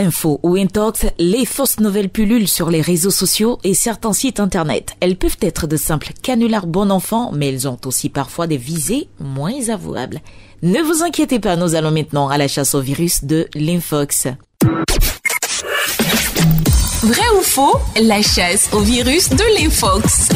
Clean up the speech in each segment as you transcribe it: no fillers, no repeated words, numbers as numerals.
info ou intox, les fausses nouvelles pullulent sur les réseaux sociaux et certains sites internet. Elles peuvent être de simples canulars bon enfant, mais elles ont aussi parfois des visées moins avouables. Ne vous inquiétez pas, nous allons maintenant à la chasse au virus de l'infox. Vrai ou faux? La chasse au virus de l'infox.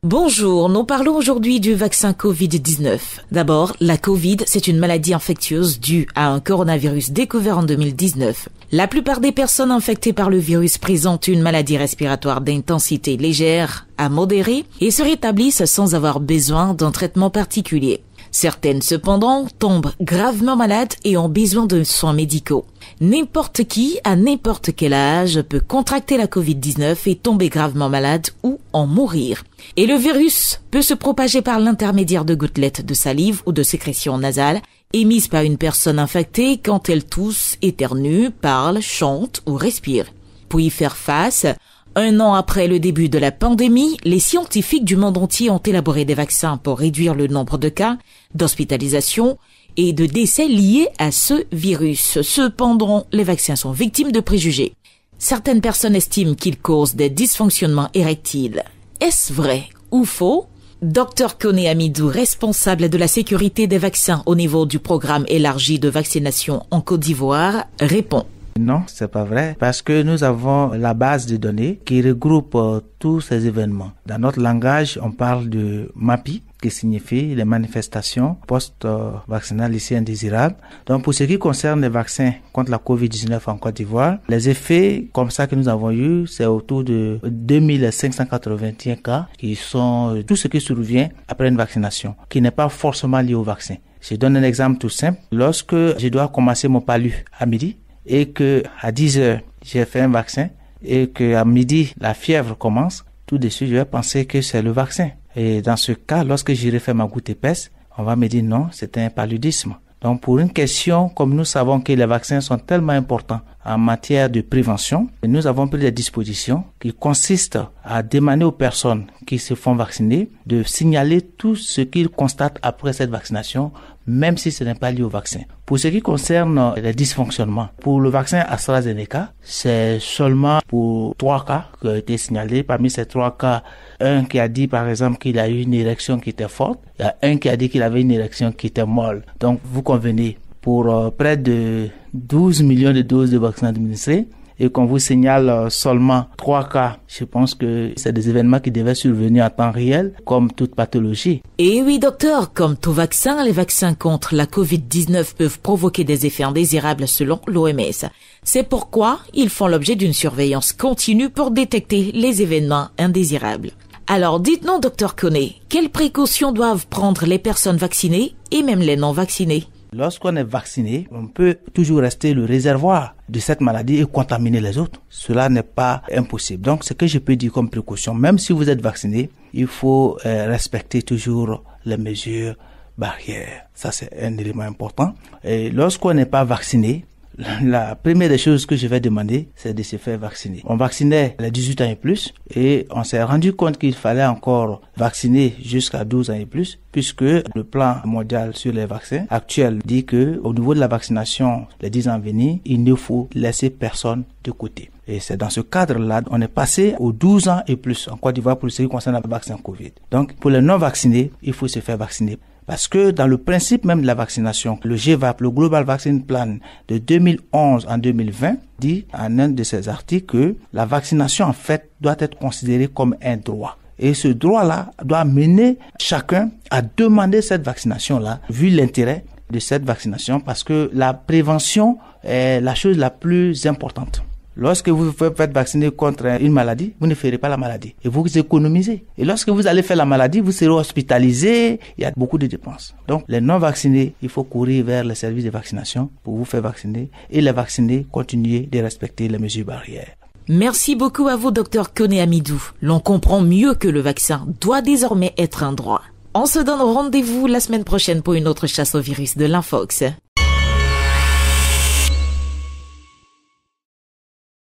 Bonjour, nous parlons aujourd'hui du vaccin Covid-19. D'abord, la Covid, c'est une maladie infectieuse due à un coronavirus découvert en 2019. La plupart des personnes infectées par le virus présentent une maladie respiratoire d'intensité légère à modérée et se rétablissent sans avoir besoin d'un traitement particulier. Certaines, cependant, tombent gravement malades et ont besoin de soins médicaux. N'importe qui, à n'importe quel âge, peut contracter la Covid-19 et tomber gravement malade ou en mourir. Et le virus peut se propager par l'intermédiaire de gouttelettes de salive ou de sécrétions nasales émises par une personne infectée quand elle tousse, éternue, parle, chante ou respire. Pour y faire face, 1 an après le début de la pandémie, les scientifiques du monde entier ont élaboré des vaccins pour réduire le nombre de cas, d'hospitalisation et de décès liés à ce virus. Cependant, les vaccins sont victimes de préjugés. Certaines personnes estiment qu'ils causent des dysfonctionnements érectiles. Est-ce vrai ou faux? Dr Koné Amidou, responsable de la sécurité des vaccins au niveau du programme élargi de vaccination en Côte d'Ivoire, répond. Non, c'est pas vrai, parce que nous avons la base de données qui regroupe tous ces événements. Dans notre langage, on parle de MAPI, qui signifie les manifestations post-vaccinales ici indésirables. Donc, pour ce qui concerne les vaccins contre la COVID-19 en Côte d'Ivoire, les effets comme ça que nous avons eu, c'est autour de 2581 cas qui sont tout ce qui survient après une vaccination, qui n'est pas forcément lié au vaccin. Je donne un exemple tout simple. Lorsque je dois commencer mon palu à midi, et que à 10 heures, j'ai fait un vaccin et que à midi, la fièvre commence, tout de suite, je vais penser que c'est le vaccin. Et dans ce cas, lorsque j'irai faire ma goutte épaisse, on va me dire non, c'est un paludisme. Donc, pour une question, comme nous savons que les vaccins sont tellement importants en matière de prévention, nous avons pris des dispositions qui consistent à demander aux personnes qui se font vacciner de signaler tout ce qu'ils constatent après cette vaccination, même si ce n'est pas lié au vaccin. Pour ce qui concerne les dysfonctionnements, pour le vaccin AstraZeneca, c'est seulement pour 3 cas qui ont été signalés. Parmi ces 3 cas, un qui a dit par exemple qu'il a eu une érection qui était forte, il y a un qui a dit qu'il avait une érection qui était molle. Donc vous convenez, pour près de 12 millions de doses de vaccins administrés, et qu'on vous signale seulement 3 cas, je pense que c'est des événements qui devaient survenir en temps réel, comme toute pathologie. Et oui, docteur, comme tout vaccin, les vaccins contre la COVID-19 peuvent provoquer des effets indésirables selon l'OMS. C'est pourquoi ils font l'objet d'une surveillance continue pour détecter les événements indésirables. Alors, dites-nous, docteur Koné, quelles précautions doivent prendre les personnes vaccinées et même les non-vaccinées? Lorsqu'on est vacciné, on peut toujours rester le réservoir de cette maladie et contaminer les autres. Cela n'est pas impossible. Donc, ce que je peux dire comme précaution, même si vous êtes vacciné, il faut respecter toujours les mesures barrières. Ça, c'est un élément important. Et lorsqu'on n'est pas vacciné, la première des choses que je vais demander, c'est de se faire vacciner. On vaccinait les 18 ans et plus et on s'est rendu compte qu'il fallait encore vacciner jusqu'à 12 ans et plus, puisque le plan mondial sur les vaccins actuel dit que au niveau de la vaccination, les 10 ans à venir, il ne faut laisser personne de côté. Et c'est dans ce cadre-là, on est passé aux 12 ans et plus en Côte d'Ivoire pour ce qui concerne le vaccin Covid. Donc, pour les non-vaccinés, il faut se faire vacciner. Parce que dans le principe même de la vaccination, le GVAP, le Global Vaccine Plan de 2011 en 2020, dit en un de ses articles que la vaccination en fait doit être considérée comme un droit. Et ce droit-là doit mener chacun à demander cette vaccination-là, vu l'intérêt de cette vaccination, parce que la prévention est la chose la plus importante. Lorsque vous vous faites vacciner contre une maladie, vous ne ferez pas la maladie et vous économisez. Et lorsque vous allez faire la maladie, vous serez hospitalisé, il y a beaucoup de dépenses. Donc, les non-vaccinés, il faut courir vers les services de vaccination pour vous faire vacciner et les vaccinés, continuer de respecter les mesures barrières. Merci beaucoup à vous, Dr Koné Amidou. L'on comprend mieux que le vaccin doit désormais être un droit. On se donne rendez-vous la semaine prochaine pour une autre chasse au virus de l'infox.